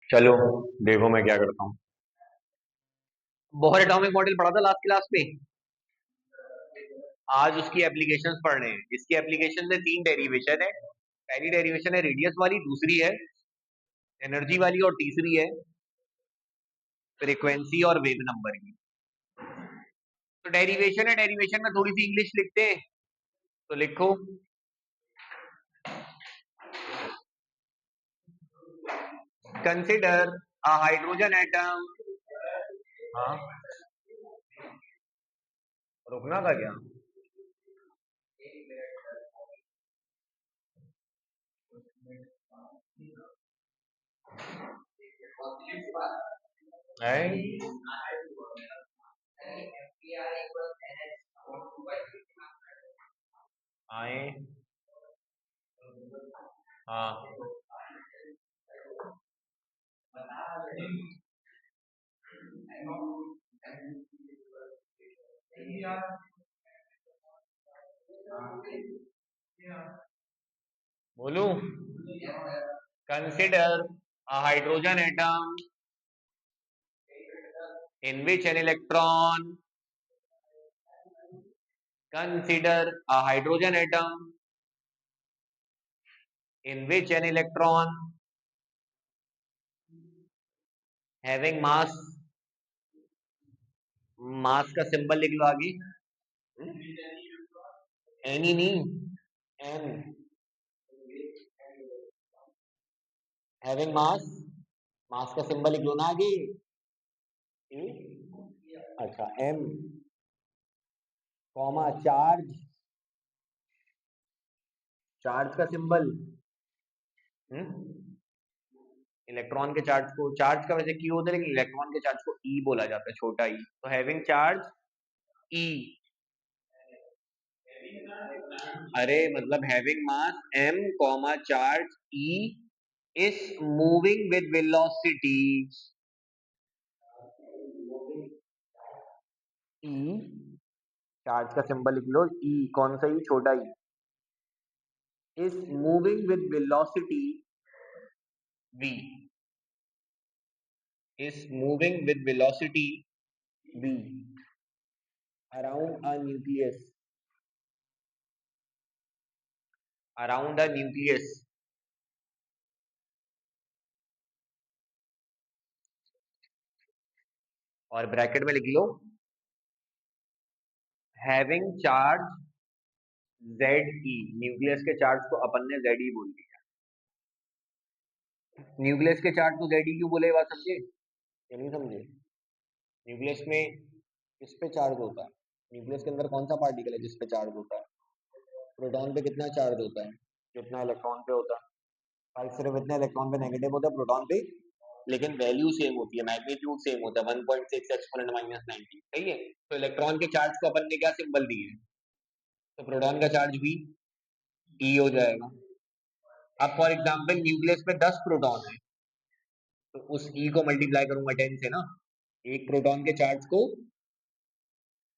चलो देखो मैं क्या करता हूँ। बोहर एटॉमिक मॉडल पढ़ा था लास्ट क्लास में। आज उसकी एप्लीकेशंस पढ़ रहे हैं। इसकी एप्लीकेशन में तीन डेरिवेशन है। पहली डेरिवेशन है रेडियस वाली, दूसरी है एनर्जी वाली, और तीसरी है फ्रीक्वेंसी और वेव नंबर की। तो डेरिवेशन है, डेरिवेशन में थोड़ी सी इंग्लिश लिखते हैं। तो लिखो कंसिडर अ हाइड्रोजन एटम। हाँ, रुकना था क्या? है? आए। हाँ। बोलू consider a hydrogen atom in which an electron consider a hydrogen atom in which an electron having mass, मास का सिंबल लिख लो आगे। एन ही नहीं, एन, हैविंग मास, मास का सिंबल लिख लो ना आगे। ए? अच्छा, एम कॉमा चार्ज, चार्ज का सिंबल। इलेक्ट्रॉन के चार्ज को, चार्ज का वैसे क्यू होता है लेकिन इलेक्ट्रॉन के चार्ज को ई बोला जाता है, छोटा ई। तो हैविंग चार्ज ई, अरे मतलब having mass m comma charge e is moving with velocity e, charge का सिंबल लिख लो e, कौन सा ई? छोटा E. Is moving with velocity v, is moving with velocity v around a nucleus, around a nucleus. और bracket में लिख लो having charge Z E, nucleus के चार्ज को अपन ने जेड ई बोल दिया। न्यूक्लियस के चार्ज को जेड ई क्यों बोले, बात समझे या नहीं समझे? न्यूक्लियस में किस पे चार्ज होता है? न्यूक्लियस के अंदर कौन सा पार्टिकल है जिस पे चार्ज होता है? प्रोटॉन पे कितना चार्ज होता है? कितना इलेक्ट्रॉन पे होता है? और सिर्फ इतने इलेक्ट्रॉन पे नेगेटिव होता है, प्रोटॉन पे लेकिन वैल्यू सेम होती है, मैग्नीट्यूड सेम होता है, 1.6 एक्सपोनेंट माइनस 90। सही है। तो इलेक्ट्रॉन के चार्ज को अपन ने क्या सिंबल दिए है? तो प्रोटॉन का चार्ज भी ई हो जाएगा। अब फॉर एग्जांपल न्यूक्लियस में 10 प्रोटॉन है, तो उस ई को मल्टीप्लाई करूंगा 10 से ना। एक प्रोटॉन के चार्ज को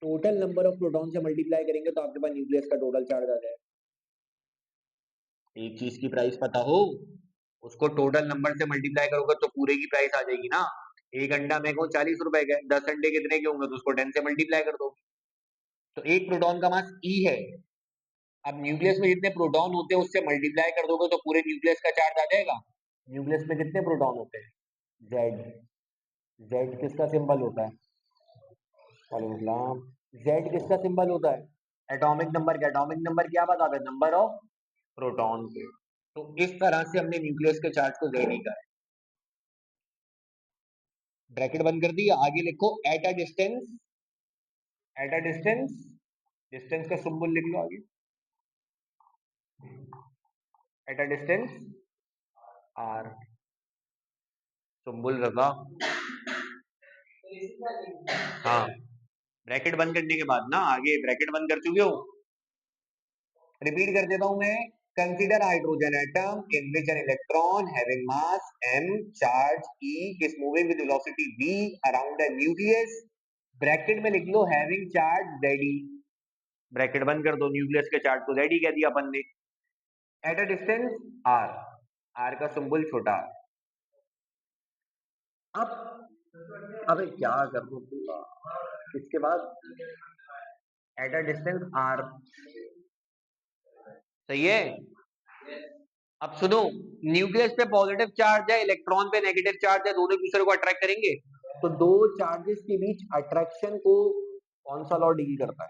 टोटल नंबर ऑफ प्रोटॉन से मल्टीप्लाई करेंगे तो आपके पास न्यूक्लियस का टोटल चार्ज आ जाएगा। एक चीज की प्राइस पता हो, उसको टोटल नंबर से मल्टीप्लाई करोगे तो पूरे की प्राइस आ जाएगी ना। एक अंडा मैं कहूँ 40 रुपए का है, 10 अंडे कितने के होंगे तो उसको 10 से मल्टीप्लाई कर दो। तो एक प्रोटॉन का मास ई है। अब न्यूक्लियस में जितने प्रोटॉन होते हैं उससे मल्टीप्लाई कर दोगे तो पूरे न्यूक्लियस का चार्ज आ जाएगा। न्यूक्लियस में कितने प्रोटॉन होते हैं? जेड। जेड किसका सिंबल होता है? वालेकुम। जेड किसका सिंबल होता है? एटॉमिक नंबर का। एटॉमिक नंबर क्या बताता है? नंबर ऑफ प्रोटॉन के। तो इस तरह से हमने न्यूक्लियस के चार्ज को जेड का है। ब्रैकेट बंद कर दी, आगे लिखो at a distance, at a distance, distance का सिंबल लिख लो आगे, at a distance R, symbol रखा। हाँ, ब्रैकेट बंद करने के बाद ना आगे ब्रैकेट बंद कर चुके हो। रिपीट कर देता हूं मैं। Consider hydrogen atom in which an electron having mass m, charge e is moving with velocity v around a nucleus, bracket में लिख लो हैविंग चार्ज Ze, ब्रैकेट बंद कर दो, न्यूक्लियस के चार्ज को Ze कह दिया अपन ने। Eight a distance r, r का सिंबल छोटा, अब अबे क्या कर दूं पूरा, इसके बाद एट अ डिस्टेंस आर, सही है। अब सुनो, न्यूक्लियस पे पॉजिटिव चार्ज है, इलेक्ट्रॉन पे नेगेटिव चार्ज है, दोनों एक दूसरे को अट्रैक्ट करेंगे। तो दो चार्जेस के बीच अट्रैक्शन को कौन सा लॉ डील करता है?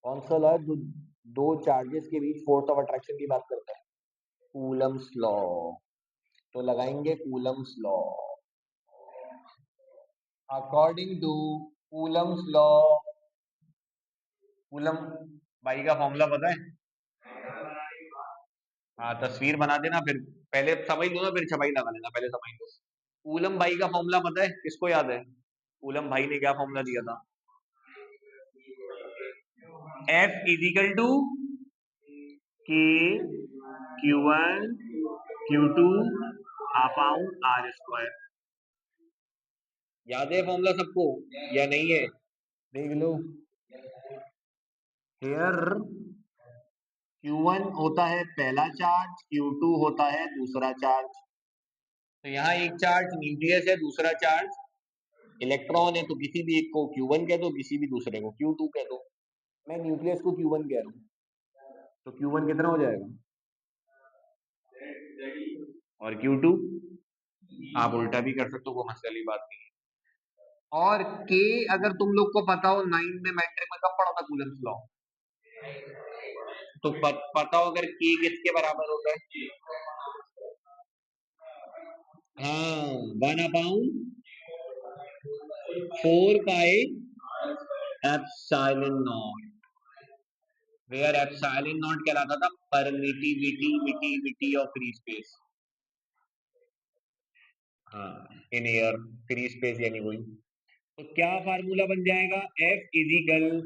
कौन सा लॉ जो दो चार्जेस के बीच फोर्स ऑफ अट्रैक्शन की बात करता है? Coulomb's law. तो लगाएंगे Coulomb's law. According to Coulomb's law, Coulomb by का फॉर्मूला पता है? हाँ, तस्वीर बना देना, फिर पहले समझ लो ना, फिर छपाई लगा लेना, पहले समझ लो। कूलम बाई का फॉर्मूला पता है? किसको याद है? कूलम भाई ने क्या फॉर्मूला दिया था? F इजिकल टू के Q1 Q2 upon R square. याद है फॉर्मूला सबको या नहीं है? देख लो। हेयर Q1 होता है पहला चार्ज, Q2 होता है दूसरा चार्ज। तो यहाँ एक चार्ज न्यूक्लियस है, दूसरा चार्ज इलेक्ट्रॉन है, तो किसी भी एक को Q1 कह दो, किसी भी दूसरे को Q2 कह दो। मैं न्यूक्लियस को Q1 कह रहा हूँ, तो Q1 कितना हो जाएगा? और Q2 आप उल्टा भी कर सकते हो, कोई मसले वाली बात नहीं है। और K अगर तुम लोग को पता हो, 9 में मैट्रिक में कब पढ़ा था कूलम्स लॉ? तो पता हो अगर K किसके बराबर होता है? हाँ, 1/4 pi epsilon not, where epsilon not कहलाता था परमिटिविटी ऑफ फ्री स्पेस। हाँ, इन एयर फ्री स्पेस यानी वही। तो क्या फार्मूला बन जाएगा? F इजिकल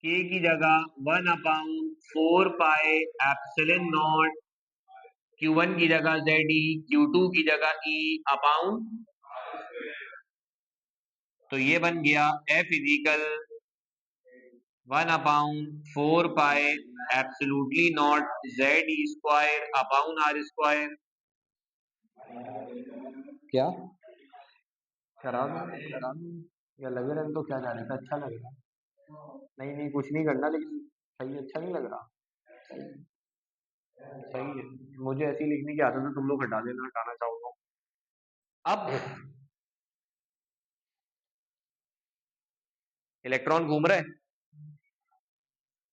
के की जगह 1/4 पाई एप्सिलॉन नॉट, Q1 की जगह ZE, Q2 की जगह E अपाउन। तो ये बन गया F is equal 1/4 pi absolutely not ZE square upon R square. क्या करा दो, करा दो, या लगे रहने तो क्या जाने का, अच्छा लग रहा। नहीं नहीं, कुछ नहीं करना, लेकिन सही, अच्छा नहीं लग रहा। सही है, मुझे ऐसी लिखने की आदत है, तुम लोग हटा देना, हटाना चाहो तो। अब इलेक्ट्रॉन घूम रहा है,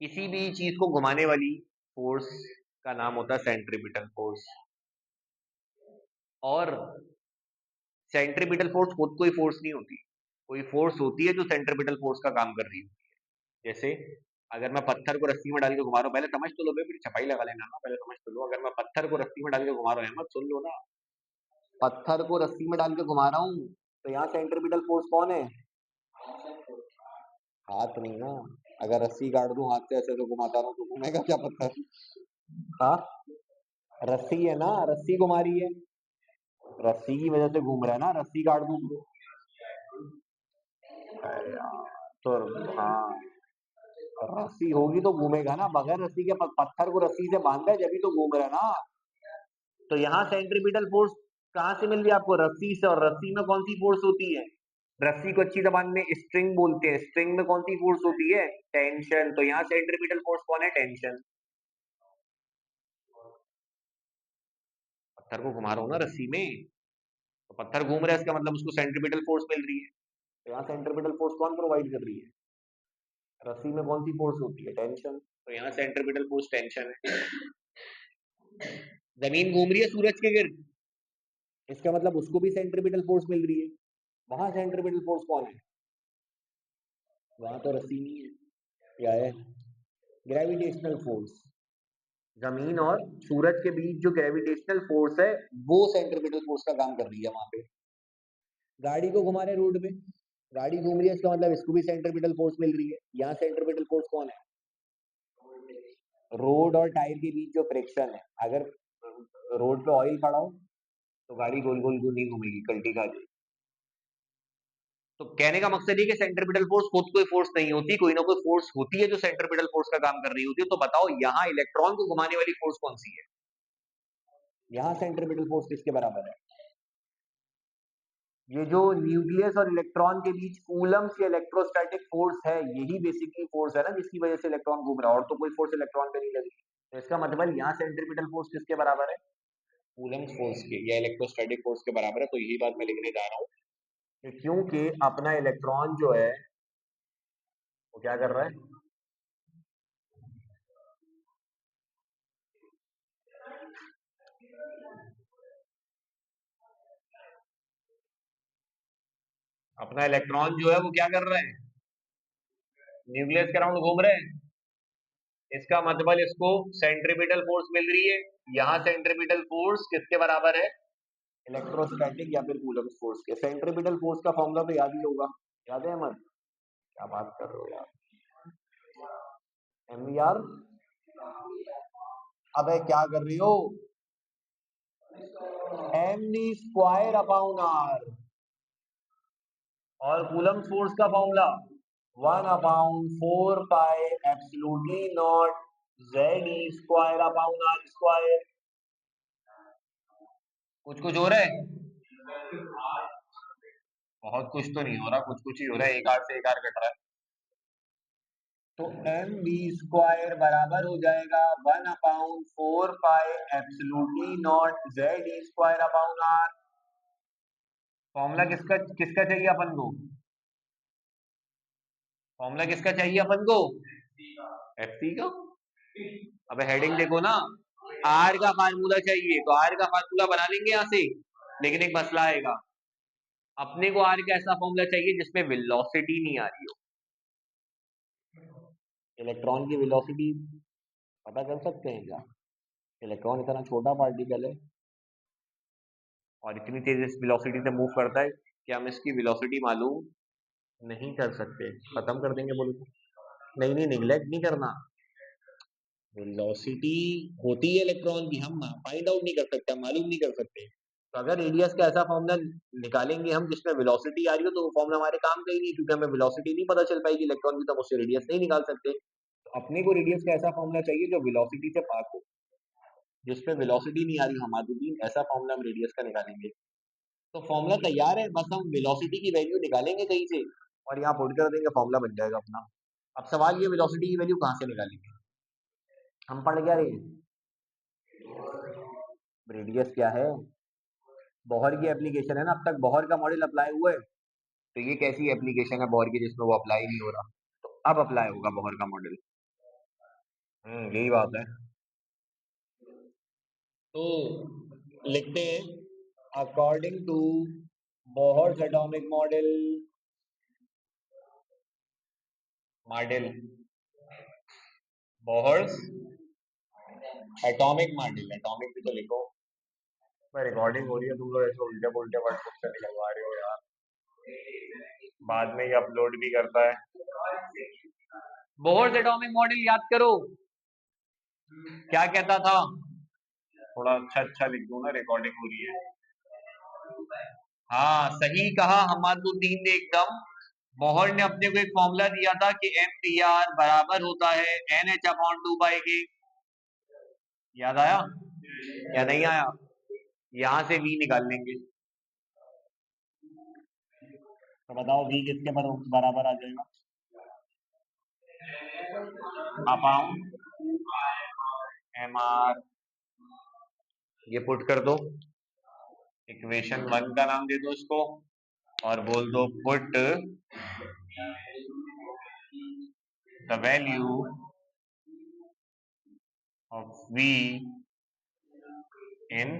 किसी भी चीज को घुमाने वाली फोर्स का नाम होता है सेंट्रीपिटल फोर्स। और सेंट्रीपिटल फोर्स खुद कोई फोर्स नहीं होती, कोई फोर्स होती है जो सेंट्रीपिटल फोर्स का काम कर रही होती है। जैसे अगर मैं पत्थर को रस्सी में डाल के घुमा रहा हूँ, पहले समझ तो लो बे, फिर छपाई लगा लेना ना, पहले समझ तो लो। अगर मैं पत्थर को रस्सी में डाल के घुमा रहा हूँ, मत सुन लो ना, पत्थर को रस्सी में डाल के घुमा रहा हूँ, तो यहाँ सेंट्रीपिटल फोर्स कौन है? हाथ नहीं ना, अगर रस्सी काट दूं हाथ से ऐसे तो घुमाता रहूं, तो घूमेगा क्या पत्थर? हाँ, रस्सी है ना, रस्सी घुमा रही है, रस्सी की वजह से घूम रहा है ना, रस्सी काट दूं तो। अरे यार, तो हाँ, रस्सी होगी तो घूमेगा ना, बगैर रस्सी के पत्थर को रस्सी से बांधा है जब भी तो घूम रहा है ना। तो यहाँ सेंट्रीपिटल फोर्स कहाँ से मिल रही है आपको? रस्सी से। और रस्सी में कौन सी फोर्स होती है? रस्सी को अच्छी जबान में स्ट्रिंग बोलते हैं, स्ट्रिंग में कौन सी फोर्स होती है? टेंशन। तो यहाँ सेंट्रीपिटल फोर्स कौन है? टेंशन। पत्थर को घुमा रहा हूं ना रस्सी में, तो पत्थर घूम रहा है, इसका मतलब उसको सेंट्रीपिटल फोर्स मिल रही है। तो यहाँ सेंट्रीपिटल फोर्स कौन प्रोवाइड कर रही है? रस्सी में कौन सी फोर्स होती है? टेंशन। तो यहाँ सेंट्रीपिटल फोर्स टेंशन है। जमीन घूम रही है सूरज के गिर्द, इसका मतलब उसको भी सेंट्रीपिटल फोर्स मिल रही है। वहां सेंट्रीपिटल फोर्स कौन है? वहां तो रस्सी नहीं है, क्या है? Gravitational force. जमीन और सूरज के बीच जो ग्रेविटेशनल फोर्स है, वो सेंट्रीपिटल फोर्स का काम कर रही है वहां पे। गाड़ी को घुमा रहे रोड पे, गाड़ी घूम रही है, इसका मतलब इसको भी सेंट्रीपिटल फोर्स मिल रही है। यहाँ सेंट्रीपिटल फोर्स कौन है? रोड और टायर के बीच जो फ्रिक्शन है, अगर रोड पे ऑयल पड़ा हो तो गाड़ी गोल गोल गोल नहीं घूमेगी, कल्टी खा जाएगी। तो कहने का मकसद ये कि सेंट्रीपिटल फोर्स खुद कोई फोर्स नहीं होती, कोई ना कोई फोर्स होती है जो सेंट्रीपिटल फोर्स का काम कर रही होती है। तो बताओ यहाँ इलेक्ट्रॉन को घुमाने वाली फोर्स कौन सी है? यहाँ सेंट्रीपिटल फोर्स किसके बराबर है? ये जो न्यूक्लियस और इलेक्ट्रॉन के बीच कूलम्स या इलेक्ट्रोस्टैटिक फोर्स है, यही बेसिकली फोर्स है ना जिसकी वजह से इलेक्ट्रॉन घूम रहा है, और तो कोई फोर्स इलेक्ट्रॉन पे नहीं लगी। तो इसका मतलब यहाँ सेंट्रीपिटल फोर्स किसके बराबर है? कूलम्स फोर्स के या इलेक्ट्रोस्टैटिक फोर्स के बराबर है। तो यही बात मैं लिखने जा रहा हूँ कि क्योंकि अपना इलेक्ट्रॉन जो है वो क्या कर रहा है, अपना इलेक्ट्रॉन जो है वो क्या कर रहे हैं, न्यूक्लियस के अराउंड घूम रहे हैं। इसका मतलब इसको सेंट्रीपिटल फोर्स मिल रही है। यहाँ सेंट्रीपिटल फोर्स किसके बराबर है? इलेक्ट्रोस्टैटिक या फिर कूलम्स फोर्स के। सेंट्रीपिटल फोर्स का फॉर्मूला तो याद ही होगा, याद है अहमद? क्या बात कर रहे हो यार, एम आर। अबे क्या कर रही हो, एम स्क्वायर अपॉन आर। और कूलम्स फोर्स का formula 1/4 pi absolutely not Z E square upon R square. कुछ कुछ हो रहा है, बहुत कुछ तो नहीं हो रहा, कुछ कुछ ही हो रहा है, एक आर से एक आर कट रहा है। तो एम बी स्क्वायर बराबर हो जाएगा 1/4 pi absolutely not Z E square upon R. Formula किसका किसका चाहिए अपन को? फॉर्मूला किसका चाहिए अपन को? एफ सी का। अब हेडिंग देखो ना, आर का फार्मूला चाहिए तो आर का फार्मूला बना लेंगे यहां से, लेकिन एक मसला आएगा, अपने को आर का ऐसा फॉर्मूला चाहिए जिसमें वेलोसिटी नहीं आ रही हो। इलेक्ट्रॉन की वेलोसिटी पता कर सकते हैं क्या? इलेक्ट्रॉन इतना छोटा पार्टिकल है और इतनी तेज इस वेलोसिटी से मूव करता है कि हम इसकी वेलोसिटी मालूम नहीं कर सकते। खत्म कर देंगे बोले तो। नहीं नहीं, निगलेक्ट नहीं करना। वेलोसिटी होती है इलेक्ट्रॉन की, हम फाइंड आउट नहीं कर सकते, हम मालूम नहीं कर सकते। तो अगर रेडियस का ऐसा फॉर्मूला निकालेंगे हम जिसमें वेलोसिटी आ रही हो, तो वो फॉर्मूला हमारे काम का ही नहीं, क्योंकि हमें वेलोसिटी नहीं पता चल पाएगी इलेक्ट्रॉन की, तो हम उससे रेडियस नहीं निकाल सकते। तो अपने को रेडियस का ऐसा फॉर्मूला चाहिए जो वेलोसिटी से पास हो, जिसपे वेलोसिटी नहीं आ रही हमारे, ऐसा फॉर्मूला हम रेडियस का निकालेंगे। तो फॉर्मूला तैयार है, बस हम वेलोसिटी की वैल्यू निकालेंगे कहीं से और यहाँ पुट कर देंगे, फॉर्मूला बन जाएगा अपना। अब सवाल ये, वेलोसिटी की वैल्यू कहाँ से निकालेंगे? हम पढ़ क्या रहे हैं, रेडियस क्या है, बोहर की एप्लीकेशन है ना, अब तक बोहर का मॉडल अप्लाई हुआ है। तो ये कैसी एप्लीकेशन है बोहर की जिसमें वो अप्लाई नहीं हो रहा, तो अब अप्लाई होगा बोहर का मॉडल। यही बात है। तो लिखते हैं, according to Bohr's atomic model, model Bohr's atomic model, atomic भी तो लिखो। मैं रिकॉर्डिंग हो रही है, तुम लोग ऐसे उल्टे पुल्टे वर्ड से निकलवा रहे हो यार, बाद में ये अपलोड भी करता है। बोहर्स एटॉमिक मॉडल याद करो, क्या कहता था? थोड़ा अच्छा अच्छा लिख दो ना, रिकॉर्डिंग हो रही है। हाँ सही कहा हमादुद्दीन ने एकदम। बोहर ने अपने को एक फॉर्मूला दिया था कि एम टी आर बराबर होता है एन एच अपॉन 2 पाई के। याद आया या नहीं आया? यहां से वी निकाल लेंगे। तो बताओ वी किसके बराबर आ जाएगा? Upon M R. ये पुट कर दो, इक्वेशन 1 का नाम दे दो इसको, और बोल दो put the value of v in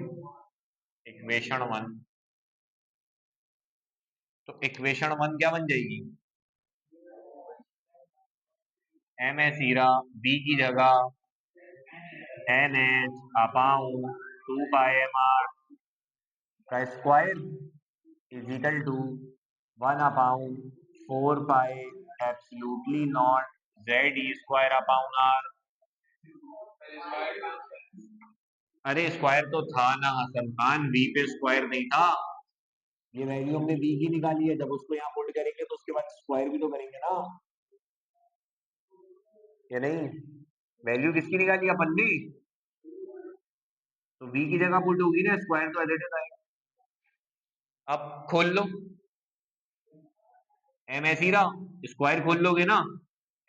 equation 1। तो इक्वेशन 1 क्या बन जाएगी? एम एस हीरा, बी की जगह N H upon 2 pi M R का square is equal to 1/4 pi absolutely not Z E square upon R. अरे स्क्वायर तो था ना हसन खान, वी पे स्क्वायर नहीं था। ये वैल्यू हमने वी की निकाली है, जब उसको यहाँ पुट करेंगे तो उसके बाद स्क्वायर भी तो करेंगे ना, या नहीं? वैल्यू किसकी निकाली अपन ने? तो वी की जगह पुट होगी ना, स्क्वायर तो एज इट इज आएगा। अब खोल लो, एम ऐसी रहा, स्क्वायर खोल लोगे ना,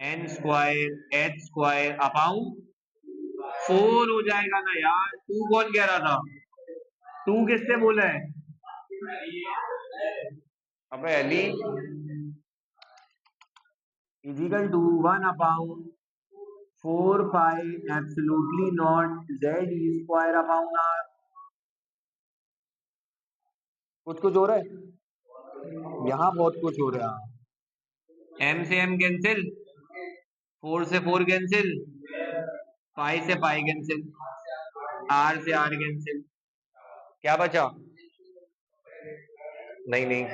एन स्क्वायर एच स्क्वायर अपाउंड 4 हो जाएगा ना यार। टू कौन कह रहा था? टू किससे बोला है? अबे Ali, is equal to 1 upon 4 pi absolutely not Z E square upon R. कुछ हो रहा है यहाँ, बहुत कुछ हो रहा है। एम से एम कैंसिल, 4 से 4 कैंसिल, पाई से पाई कैंसिल, आर से आर कैंसिल, क्या बचा? नहीं नहीं,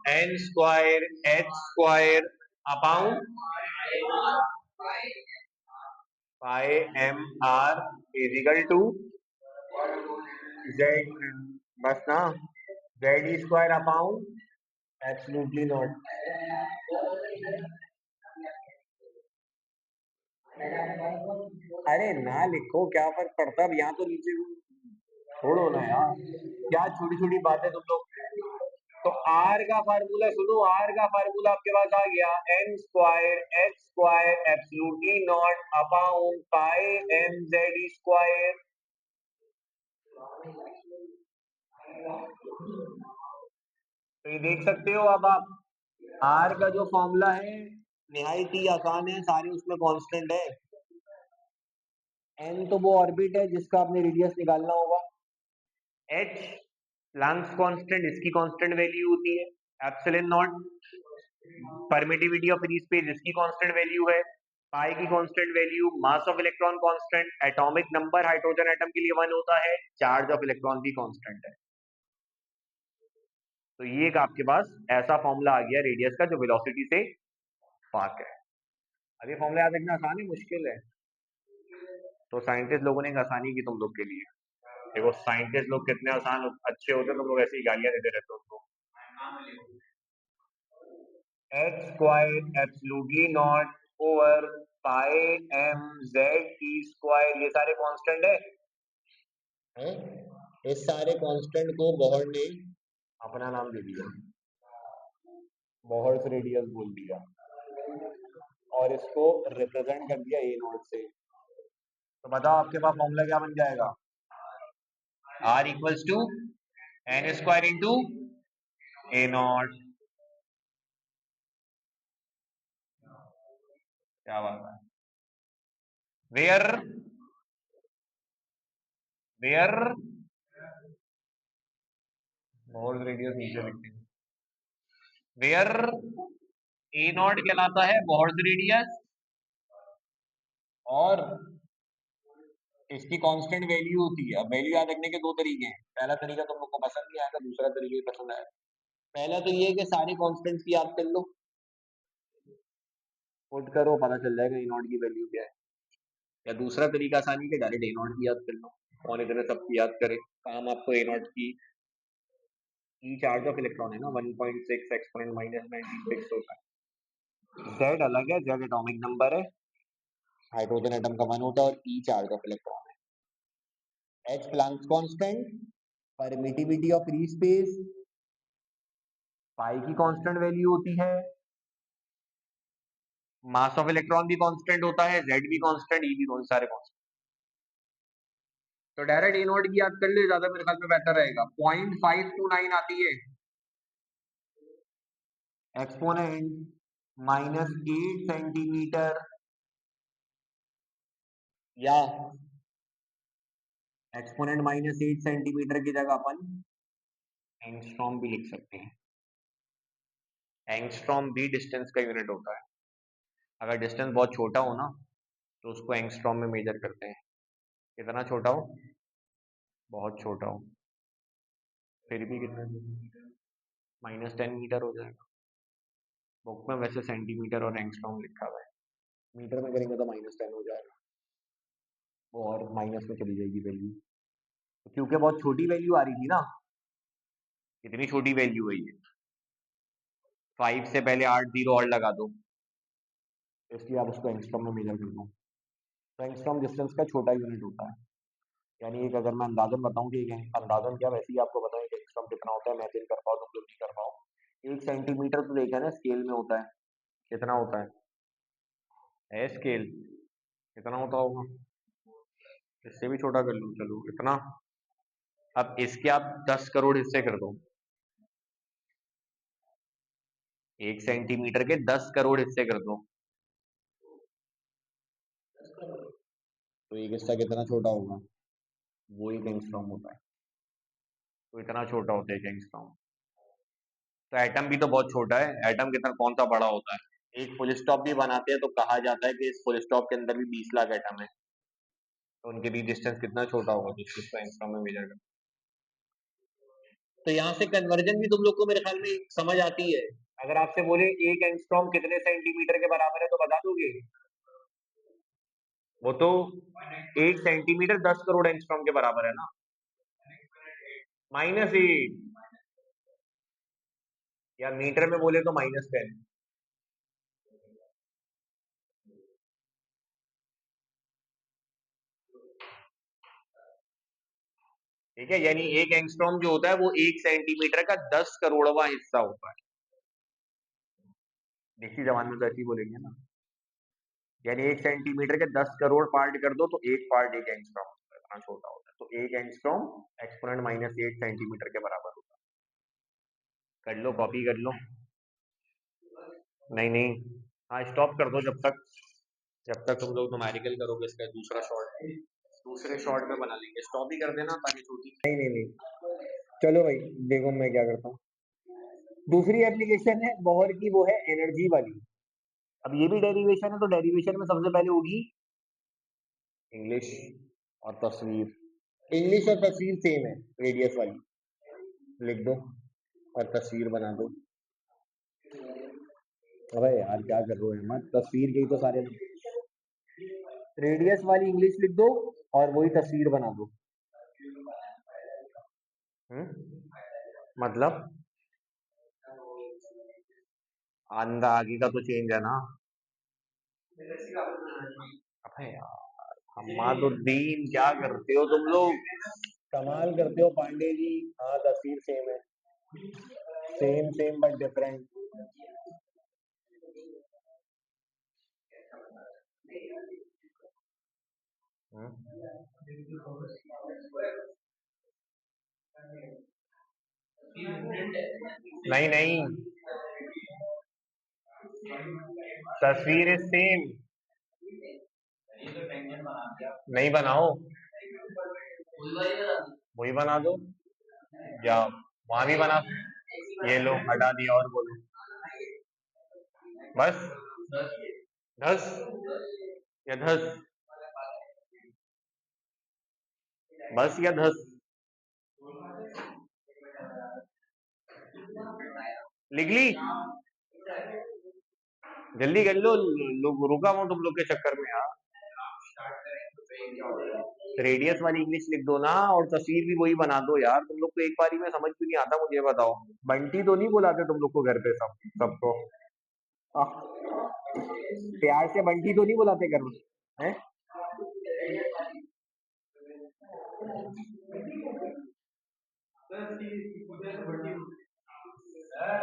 N square H square upon pi M R is equal to Z, बस ना, Z E square upon epsilon naught. अरे ना लिखो, क्या फर्क पड़ता है, अब यहाँ तो नीचे छोड़ो ना यार, क्या छोटी छोटी बातें तुम लोग। तो आर का फार्मूला सुनो, आर का फार्मूला आपके पास आ गया, M square H square absolutely naught upon pi M Z E square. तो ये देख सकते हो अब आप, आर का जो फॉर्मूला है निहायत ही आसान है, सारे उसमें कांस्टेंट है। एन तो वो ऑर्बिट है जिसका आपने रेडियस निकालना होगा। एच प्लैंक्स कांस्टेंट, इसकी कांस्टेंट वैल्यू होती है epsilon not. Permittivity of free space, इसकी कांस्टेंट वैल्यू है। पाई की constant value, mass of electron constant, atomic number hydrogen atom के लिए 1 होता है, चार्ज ऑफ इलेक्ट्रॉन भी कांस्टेंट है। तो ये एक आपके पास ऐसा फॉर्मूला आ गया रेडियस का जो वेलोसिटी से फाक है। अब ये फॉर्मूला याद रखना आसान है मुश्किल है? तो साइंटिस्ट लोगों ने एक आसानी की तुम लोग के लिए। देखो साइंटिस्ट लोग कितने आसान अच्छे होते हैं, तुम लोग ऐसी गालियां देते रहते हो उनको। X square absolutely not over pi M Z E square, ये सारे कांस्टेंट है? इस सारे कांस्टेंट को बोहर ने अपना नाम दे दिया, बोहर्स रेडियस बोल दिया, और इसको रिप्रेजेंट कर दिया ए नॉट से। तो बताओ आपके पास फॉर्मूला क्या बन जाएगा? R equals to N square into A not. क्या बात है? वेयर वेयर बोहर्स रेडियस नीचे लिखते हैं, वेयर ए नॉट कहलाता है बोहर्स रेडियस, और इसकी कांस्टेंट वैल्यू होती है। अब वैल्यू याद रखने के दो तरीके हैं, पहला तरीका तुम लोग को पसंद नहीं आएगा, दूसरा तरीका पसंद आएगा। पहला तो ये है कि सारे कांस्टेंट्स की याद कर लो, पुट करो पता चल जाएगा ए नॉट की वैल्यू क्या है। या दूसरा तरीका आसानी के, डायरेक्ट ए नॉट की याद कर लो, कौन इतने सब की याद करे, काम आपको ए नॉट की, ई चार्ज ऑफ इलेक्ट्रॉन है ना, 1.6 एक्सपोनेंट माइनस 96 होता है। जेड अलग है, जेड एटॉमिक नंबर है, हाइड्रोजन एटम का 1 होता है, और ई चार्ज ऑफ इलेक्ट्रॉन है। H Planck's constant, permittivity of free space, pi की कांस्टेंट वैल्यू होती है, मास ऑफ इलेक्ट्रॉन भी कांस्टेंट होता है, जेड भी कांस्टेंट, ई भी कांस्टेंट, सारे कांस्टेंट। तो डायरेक्ट ए नॉट की याद कर ले, ज्यादा मेरे ख्याल में बेहतर रहेगा। 0.529 आती है, एक्सपोनेंट -8 सेंटीमीटर, या एक्सपोनेंट -8 सेंटीमीटर की जगह अपन एंगस्ट्रॉम भी लिख सकते हैं। एंगस्ट्रॉम भी डिस्टेंस का यूनिट होता है। अगर डिस्टेंस बहुत छोटा हो ना तो उसको एंगस्ट्रॉम में मेजर करते हैं। कितना छोटा हो? बहुत छोटा हो, फिर भी कितना? -10 मीटर हो जाएगा। बुक में वैसे सेंटीमीटर और एंगस्ट्रॉम लिखा हुआ है, मीटर में करेंगे तो -10 हो जाएगा, वो और माइनस में चली जाएगी वैल्यू। तो क्योंकि बहुत छोटी वैल्यू आ रही थी ना, कितनी छोटी वैल्यू है ये, 5 से पहले 8 जीरो और लगा दो, इसलिए आप उसको एंगस्ट्रॉम में मेजर कर दो। तो एंगस्ट्रॉम डिस्टेंस का छोटा यूनिट होता है। यानी एक अगर मैं अंदाजन बताऊं कि एक अंदाजन क्या, वैसे ही आपको बताएं कि एंगस्ट्रॉम कितना होता है, मैं तो नहीं कर पाऊँ, तुम लोग नहीं कर पाओ। 1 सेंटीमीटर तो देखा है ना, स्केल में होता है, कितना होता है स्केल, कितना होता होगा, इससे भी छोटा कर लूं, चलो इतना। अब इसके आप 10 करोड़ हिस्से कर दो, 1 सेंटीमीटर के 10 करोड़ हिस्से कर दो, तो एक हिस्सा कितना छोटा होगा, वो एक एंगस्ट्रॉम होता है। तो इतना छोटा होता है एक एंगस्ट्रॉम। तो एटम भी तो बहुत छोटा है, एटम कितना कौन सा बड़ा होता है। एक फुल स्टॉप भी बनाते हैं तो कहा जाता है कि इस फुल स्टॉप के अंदर भी 20 लाख एटम है। तो उनके बीच डिस्टेंस कितना छोटा होगा, तो इसको एंगस्ट्रॉम में मेजर कर। तो यहाँ से कन्वर्जन भी तुम लोग को मेरे ख्याल में समझ आती है। अगर आपसे बोले एक एंगस्ट्रॉम कितने सेंटीमीटर के बराबर है, तो बता दोगे। वो तो 1 सेंटीमीटर 10 करोड़ एंगस्ट्रॉम के बराबर है ना, -8, या मीटर में बोले तो -10। ठीक है, यानी एक एंगस्ट्रॉम जो होता है वो 1 सेंटीमीटर का 10 करोड़वां हिस्सा होता है। देसी जबान में तो ऐसे ही बोलेंगे ना। यानी 1 सेंटीमीटर के 10 करोड़ पार्ट कर दो तो एक पार्ट एक एंगस्ट्रॉम होता है, इतना छोटा होता है। तो एक एंगस्ट्रॉम एक्सपोनेंट -8 सेंटीमीटर के बराबर होता है। कर लो, कॉपी कर लो। नहीं नहीं, हाँ स्टॉप कर दो जब तक तुम लोग न्यूमेरिकल करोगे इसका दूसरा शॉर्ट, दूसरे शॉर्ट में बना लेंगे। स्टॉप ही कर देना ताकि छोटी, नहीं नहीं नहीं, चलो भाई देखो मैं क्या करता हूँ। दूसरी एप्लीकेशन है बोहर की, वो है एनर्जी वाली। अब ये भी डेरिवेशन है, तो डेरिवेशन में सबसे पहले होगी इंग्लिश और तस्वीर। इंग्लिश और तस्वीर सेम है, रेडियस वाली लिख दो और तस्वीर बना दो। अबे यार क्या कर रहे हो हिम्मत, तस्वीर के ही तो सारे, रेडियस वाली इंग्लिश लिख दो और वही तस्वीर बना दो। मतलब आंदा आगे का तो चेंज है ना। अबे यार हमादुद्दीन, क्या करते हो तुम लोग, कमाल करते हो पांडे जी। हाँ तस्वीर सेम है, सेम सेम बट डिफरेंट। नहीं नहीं, तस्वीर इज सेम। नहीं बनाओ, वही बना दो, या वहां भी बना, ये लो हटा दिया, और बोलो। बस 10 या 10, बस या 10, लिख ली, जल्दी कर लो, रुका हूँ तुम लोग के चक्कर में यार। रेडियस वाली इंग्लिश लिख दो ना, और तस्वीर भी वही बना दो यार, तुम लोग को एक बारी में समझ क्यों नहीं आता, मुझे बताओ। बंटी तो नहीं बुलाते तुम लोग को घर पे सबको, प्यार से बंटी तो नहीं बुलाते घर में, हैं?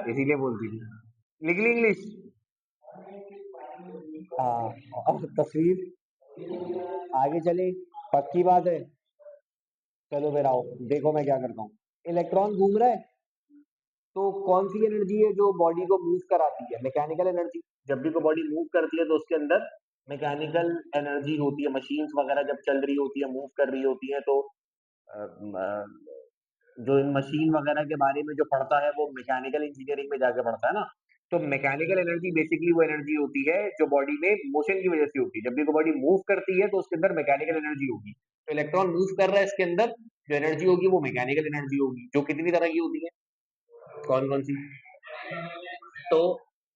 इसीलिए बोलती थी, लिख ली इंग्लिश। हाँ और तस्वीर, आगे चले, पक्की बात है। चलो फिर आओ, देखो मैं क्या करता हूँ। इलेक्ट्रॉन घूम रहा है, तो कौन सी एनर्जी है जो बॉडी को मूव कराती है, मैकेनिकल एनर्जी। जब भी कोई बॉडी मूव करती है तो उसके अंदर मैकेनिकल एनर्जी होती है, मशीन्स वगैरह जब चल रही होती है, मूव कर रही होती है, तो जो इन मशीन वगैरह के बारे में जो पढ़ता है वो मैकेनिकल इंजीनियरिंग में जाके पढ़ता है ना। तो मैकेनिकल एनर्जी बेसिकली वो एनर्जी होती है जो बॉडी में मोशन की वजह से होती है। जब भी कोई बॉडी मूव करती है तो उसके अंदर मैकेनिकल एनर्जी होगी। तो इलेक्ट्रॉन मूव कर रहा है, इसके अंदर जो एनर्जी होगी वो मैकेनिकल एनर्जी होगी, जो कितनी तरह की होती है, कौन कौन सी। तो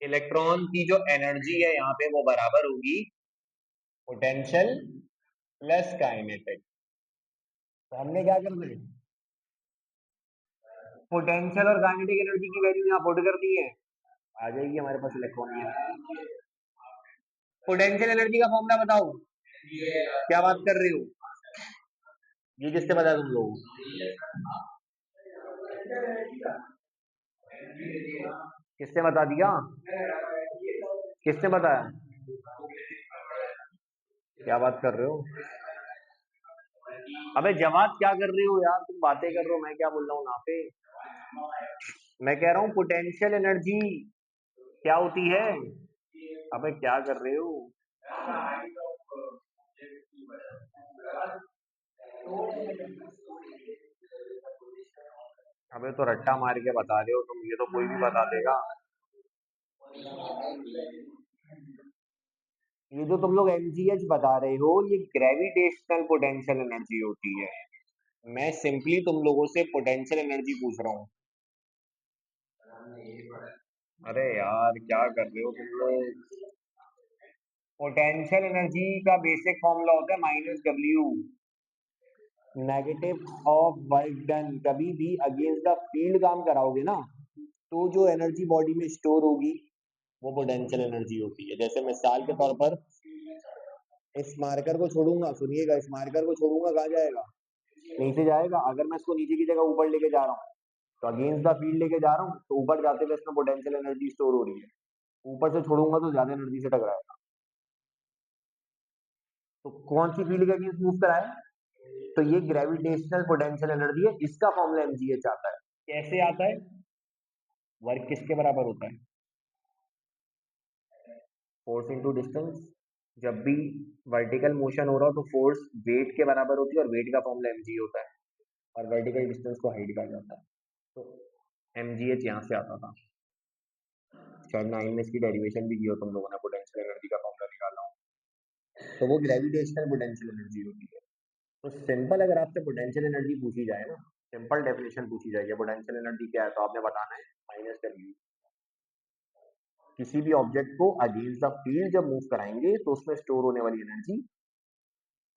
इलेक्ट्रॉन की जो एनर्जी है यहाँ पे वो बराबर होगी पोटेंशियल प्लस काइनेटिक। तो हमने क्या कर दिया, पोटेंशियल और काइनेटिक एनर्जी की वैल्यू यहाँ पुट कर दी है, आ जाएगी हमारे पास इलेक्ट्रॉन की। पोटेंशियल एनर्जी का फॉर्मूला बताओ। क्या बात कर रहे हो? ये किसने बताया तुम लोगों को? किसने बता दिया? किसने बताया? क्या बात कर रहे हो? अबे जवाब क्या कर रहे हो यार, तुम बातें कर रहे हो, मैं क्या बोल रहा हूँ यहाँ पे? मैं कह रहा हूँ पोटेंशियल एनर्जी क्या होती है? अबे क्या कर रहे हो? अबे तो रट्टा मार के बता रहे हो तुम, ये तो कोई भी बता देगा। ये जो तुम लोग एमजीएच बता रहे हो, ये ग्रेविटेशनल पोटेंशियल एनर्जी होती है। मैं सिंपली तुम लोगों से पोटेंशियल एनर्जी पूछ रहा हूँ। अरे यार क्या कर रहे हो तुम लोग? पोटेंशियल एनर्जी का बेसिक फॉर्मूला होता है -W, negative of work done. कभी भी अगेंस्ट द फील्ड काम कराओगे ना, तो जो एनर्जी बॉडी में स्टोर होगी वो पोटेंशियल एनर्जी होती है। जैसे मिसाल के तौर पर इस मार्कर को छोड़ूंगा, सुनिएगा, इस मार्कर को छोड़ूंगा, कहाँ जाएगा? नीचे जाएगा। अगर मैं इसको नीचे की जगह ऊपर लेके जा रहा हूँ, तो अगेंस्ट द फील्ड लेके जा रहा हूँ, तो ऊपर जाते हुए इसमें पोटेंशियल एनर्जी स्टोर हो रही है। ऊपर से छोड़ूंगा तो ज्यादा एनर्जी से टकराएगा। तो कौन सी फील्ड के अगेंस्ट मूव कराए? तो ये ग्रेविटेशनल पोटेंशियल एनर्जी है, इसका फॉर्मूला एमजीएच आता है। कैसे आता है? वर्क किसके बराबर होता है? Force into distance. जब भी वर्टिकल मोशन हो रहा हो तो फोर्स वेट के बराबर होती है, और वेट का फॉर्मूला एमजी होता है, और वर्टिकल डिस्टेंस को हाइट कहा जाता है। तो एमजीएच यहाँ से आता था। शायद 9 में इसकी डेरिवेशन भी की हो तुम लोगों ने, पोटेंशियल एनर्जी का फॉर्मूला निकाला हो। तो वो ग्रेविटेशनल पोटेंशियल एनर्जी होती है। तो सिंपल, अगर आपसे पोटेंशियल एनर्जी पूछी जाए ना, सिंपल डेफिनेशन पूछी जाए पोटेंशियल एनर्जी क्या है, तो आपने बताना है -W। किसी भी ऑब्जेक्ट को अगेंस्ट द फील्ड जब मूव कराएंगे तो उसमें स्टोर होने वाली एनर्जी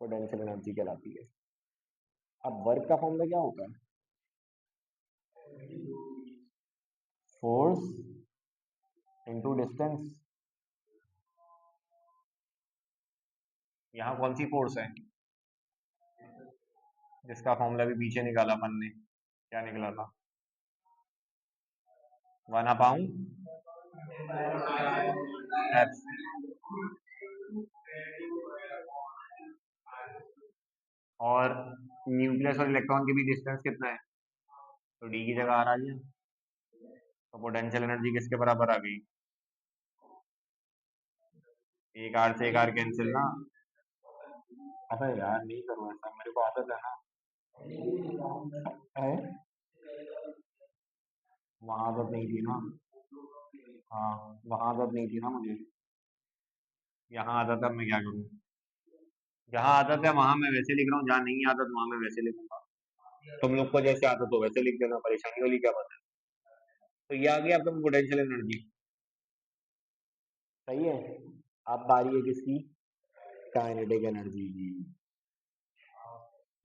पोटेंशियल एनर्जी कहलाती है। अब वर्क का फॉर्मूला क्या होता है? Force into distance. यहाँ कौन सी फोर्स है जिसका फॉर्मूला भी पीछे निकाला अपन ने? क्या निकला था? 1/, और न्यूक्लियस और इलेक्ट्रॉन के बीच डिस्टेंस कितना है? तो डी की जगह आ रहा है। तो पोटेंशियल एनर्जी किसके बराबर आ गई? एक आर से एक आर कैंसिल ना। अबे यार नहीं करो ऐसा, मेरे को आदत है। वहां आदत नहीं थी ना। हाँ, वहां आदत नहीं थी ना मुझे। यहाँ आदत है, अब मैं क्या करूँ? जहाँ आदत है वहां मैं वैसे लिख रहा हूँ, जहाँ नहीं आदत वहां मैं वैसे लिखूंगा। तुम लोग को जैसे आदत हो वैसे लिख देना, परेशानी वाली क्या बात है? तो ये आ गया आपका पोटेंशियल एनर्जी। सही है। अब बारी है किसकी? काइनेटिक एनर्जी की।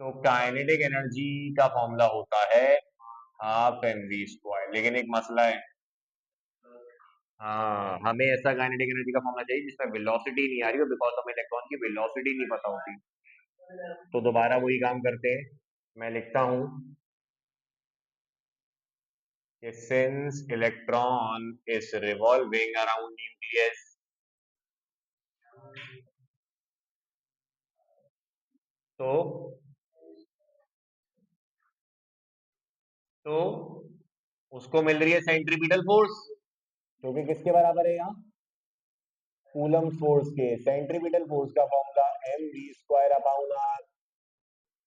तो काइनेटिक एनर्जी का फॉर्मूला होता है हाफ एम वी स्क्वायर, लेकिन एक मसला है। हाँ, हमें ऐसा काइनेटिक एनर्जी का फॉर्मूला चाहिए जिसमें वेलोसिटी नहीं आ रही हो, बिकॉज हमें इलेक्ट्रॉन की वेलोसिटी नहीं पता होती। तो दोबारा वही काम करते हैं। मैं लिखता हूं कि since electron is revolving around nucleus, तो तो उसको मिल रही है सेंट्रीपिटल फोर्स, जो कि किसके बराबर है यहाँ? कूलम फोर्स के। सेंट्रीपिटल फोर्स का formula M V square upon R.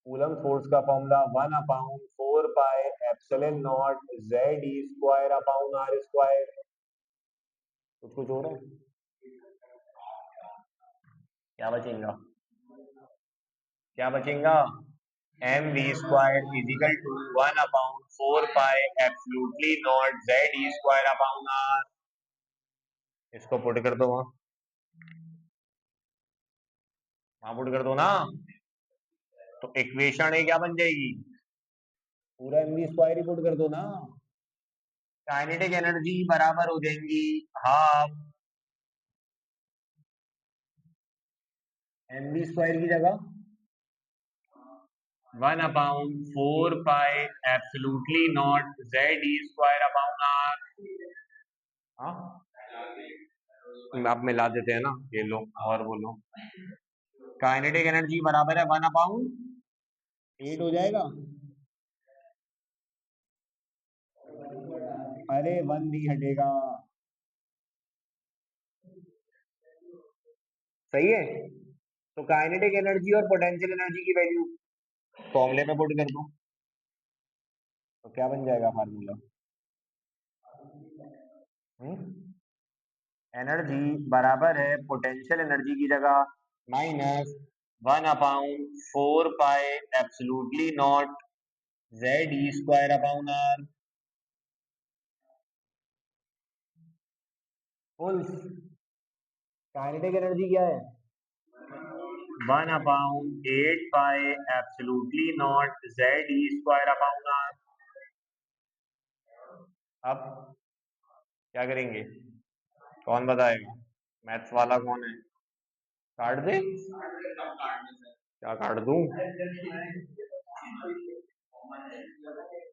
Coulomb force का formula 1/4 pi epsilon naught Z E square upon R square. कुछ कुछ हो रहा है? क्या बचेगा? क्या बचेगा? M V square is equal to 1/4 pi absolutely not Z E square upon R. इसको पुट कर दो वहां, वहां पुट कर दो ना। तो इक्वेशन ए क्या बन जाएगी? पूरा एम वी स्क्वायर ही पुट कर दो ना। काइनेटिक एनर्जी बराबर हो जाएंगी हाफ mv² की जगह 1/4 pi absolutely naught z⁴ upon r। हाँ, आप मिला देते हैं ना, ये लो और बोलो। काइनेटिक एनर्जी बराबर है 1/8 हो जाएगा। अरे 1 नहीं हटेगा। सही है। तो काइनेटिक एनर्जी और पोटेंशियल एनर्जी की वैल्यू फॉर्मूले में पुट कर दो, तो क्या बन जाएगा फार्मूला? एनर्जी बराबर है पोटेंशियल एनर्जी की जगह minus 1/4 pi absolutely naught z⁴ upon r। Full kinetic energy क्या है? 1/8 pi absolutely naught z⁴ upon r। अब क्या करेंगे? कौन बताएगा? मैथ्स वाला कौन है? काट दे? क्या काट दूं?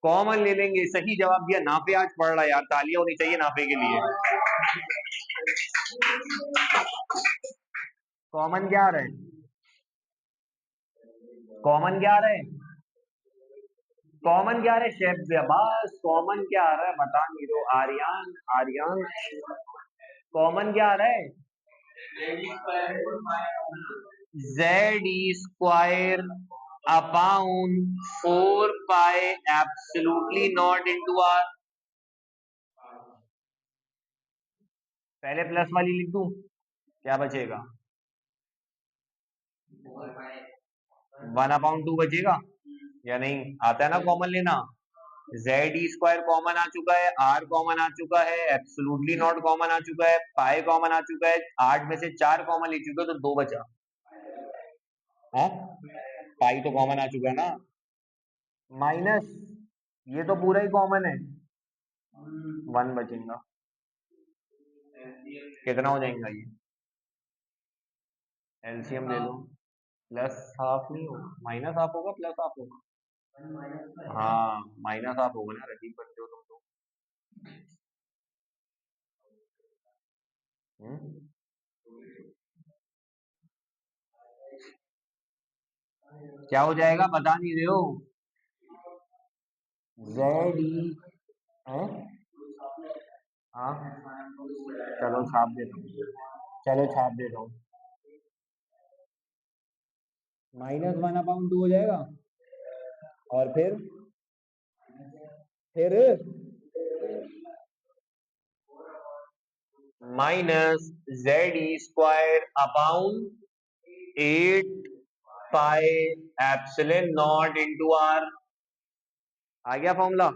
कॉमन ले लेंगे। सही जवाब दिया। नाफे आज पढ़ रहा है यार, तालियां होनी चाहिए नाफे के लिए। कॉमन क्या आ रहा है? कॉमन क्या आ रहा है? कॉमन क्या आ रहा है? शेप से बस कॉमन क्या आ रहा है बता नहीं दो। आर्यन, आर्यन कॉमन क्या आ रहा है? z⁴ upon 4 pi absolutely not into r। पहले प्लस वाली लिख दूं, क्या बचेगा? 1/2 बचेगा या नहीं? आता है ना कॉमन लेना। z² कॉमन आ चुका है, r कॉमन आ चुका है, एब्सोल्युटली नॉट कॉमन आ चुका है, पाई कॉमन आ चुका है। 8 में से 4 कॉमन ले चुके हो तो 2 बचा। हाँ, पाई तो कॉमन आ चुका है ना। माइनस ये तो पूरा ही कॉमन है, 1 बचेगा। कितना हो जाएगा ये? एलसीएम ले लो। प्लस हाफ नहीं होगा, माइनस हाफ होगा, प्लस हाफ होगा। हाँ, माइनस हाफ होगा ना, रजीब बनते हो तुम तो। क्या हो जाएगा बता नहीं रहे हो? जेड ई हाँ, चलो छाप देता हूँ, चलो छाप देता हूँ। -1/2 हो जाएगा। और फिर -z⁴ upon 8 pi epsilon not into r। आ गया फॉर्मूला?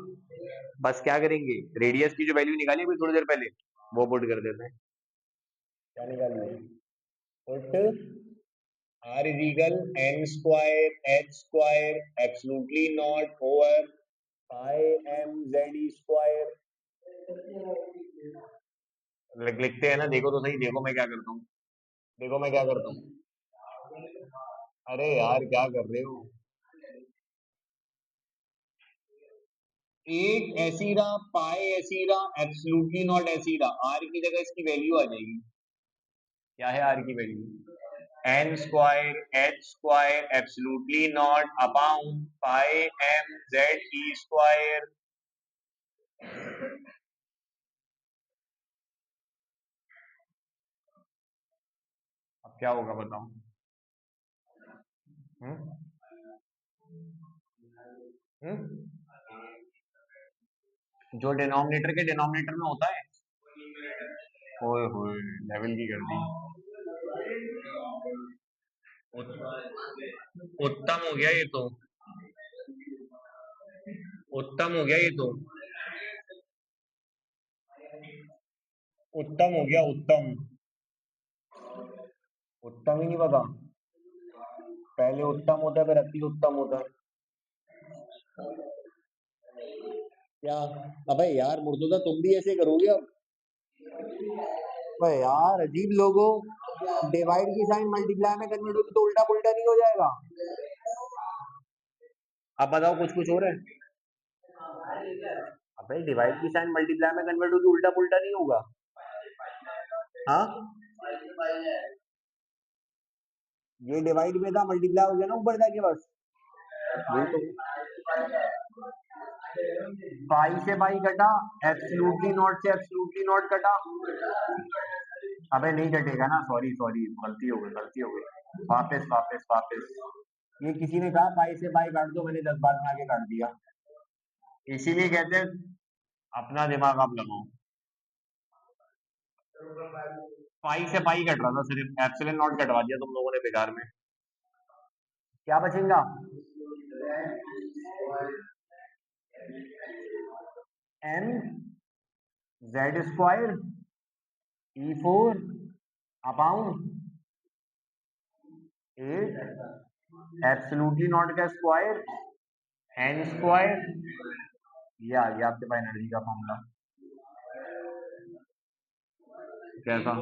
बस क्या करेंगे, रेडियस की जो वैल्यू निकाली अभी थोड़ी देर पहले, वो पुट कर देते हैं। क्या निकालिए? Put r is equal n² h² absolutely not over pi mz²। लिखते हैं ना, देखो तो सही, देखो मैं क्या करता हूँ, देखो मैं क्या करता हूँ। अरे यार क्या कर रहे हो? 8 ऐसी रहा, पाई ऐसी रहा, एब्सोल्युटली नॉट ऐसी रहा। r की जगह इसकी वैल्यू आ जाएगी। क्या है r की value? n² h² absolutely not upon pi mz²। अब क्या होगा बताओ? हम्म जो डिनोमिनेटर के डिनोमिनेटर में होता है। ओए होए, लेवल की कर दी। उत्तम हो गया ये तो, उत्तम हो गया ये तो, उत्तम हो गया उत्तम। उत्तम ही नहीं पता? पहले उत्तम होता है फिर अति उत्तम होता है। क्या? अबे यार मुर्तुजा तुम भी ऐसे करोगे अब? अबे यार अजीब लोगो। डिवाइड की साइन मल्टीप्लाई में कन्वर्ट होगी तो उल्टा पुल्टा नहीं हो जाएगा? अब बताओ कुछ कुछ हो रहा है? अबे डिवाइड की साइन मल्टीप्लाई में कन्वर्ट होगी, उल्टा पुल्टा नहीं होगा? हाँ, ये डिवाइड में था, मल्टीप्लाई हो गया ना ऊपर जाके, बस वही तो। पाई से पाई कटा, एब्सोल्युटली नॉट से एब्सोल्युटली नॉट कटा। अबे नहीं कटेगा ना, सॉरी सॉरी, गलती हो गई गलती हो गई, वापस वापस वापस। ये किसी ने कहा पाई से पाई काट दो, मैंने 10 बार में आके काट दिया। इसीलिए कहते हैं अपना दिमाग आप लगाओ। पाई से पाई कट रहा था सिर्फ, एप्सिलॉन नॉट कटवा दिया तुम लोगों ने बेकार में। क्या बचेगा? M Z square E4 upon 8 absolutely not का स्क्वायर एन स्क्वायर। ये आ गया आपके पास एनर्जी का फॉर्मूला। कैसा?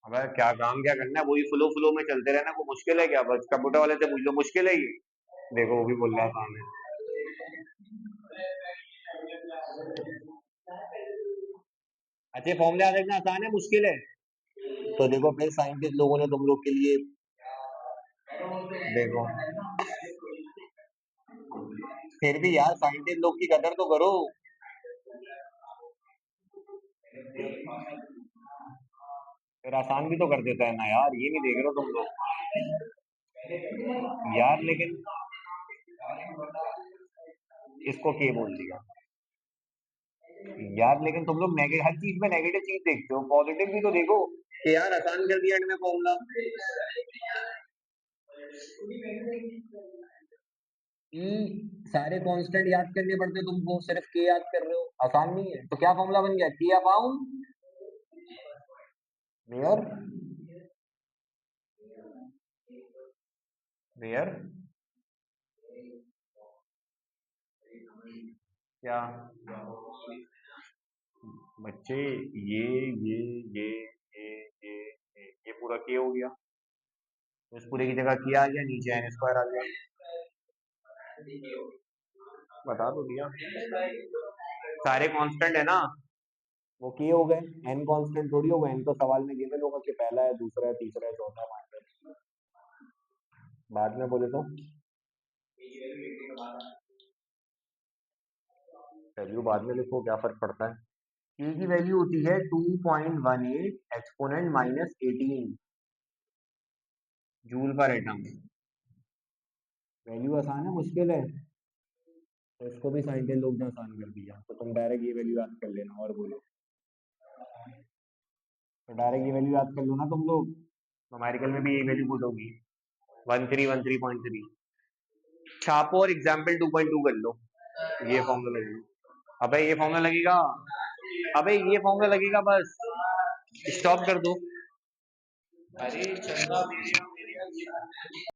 अबे क्या काम क्या करना है, वही फ्लो फ्लो में चलते रहना, को मुश्किल है क्या? बस कंप्यूटर वाले से पूछ लो, मुश्किल है ये? देखो वो भी बोल रहा था हमें। अच्छे फॉर्मूले याद रखना आसान है मुश्किल है? तो देखो फिर साइंटिस्ट लोगों ने तुम लोग के लिए, देखो फिर भी यार साइंटिस्ट लोग की कदर तो करो। फिर आसान भी तो कर देता है ना यार, ये नहीं देख रहे हो तुम लोग यार। लेकिन इसको के बोल दिया यार, लेकिन तुम लोग नेगेटिव, हर चीज में नेगेटिव चीज देखते हो, पॉजिटिव भी तो देखो कि यार आसान कर दिया एंड में फॉर्मूला। ई सारे कांस्टेंट याद करने पड़ते तुमको, सिर्फ के याद कर रहे हो, आसान नहीं है। तो क्या फॉर्मूला बन गया? के अपॉन वेयर वेयर क्या बच्चे, ये ये ये ये ये ये पूरा के हो गया, तो इस पूरे की जगह किया आ गया, नीचे एन स्क्वायर आ गया। बता तो दिया, सारे कांस्टेंट है ना, वो के हो गए। एन कांस्टेंट थोड़ी होगा, एन तो सवाल में गिवन होगा कि पहला है, दूसरा है, तीसरा है, चौथा है, पांचवा है। बाद में बोले तो वैल्यू बाद में लिखो, क्या फर्क पड़ता है? के की वैल्यू होती है 2.18 एक्सपोनेंट -18 जूल पर एटम। वैल्यू आसान है मुश्किल है? तो इसको भी साइंटिस्ट लोग ने आसान कर दिया, तो तुम डायरेक्ट ये वैल्यू याद कर लेना और बोलो। तो डायरेक्ट ये वैल्यू याद कर लो ना तुम लोग, न्यूमेरिकल में भी ये वैल्यू पुट होगी 1313.3। छापो और एग्जाम्पल 2.2 कर लो, ये फॉर्मूला लगेगा। अबे ये फॉर्मूला लगेगा, अबे ये फॉर्मूला लगेगा, बस स्टॉप कर दो। अरे चंदा मेरे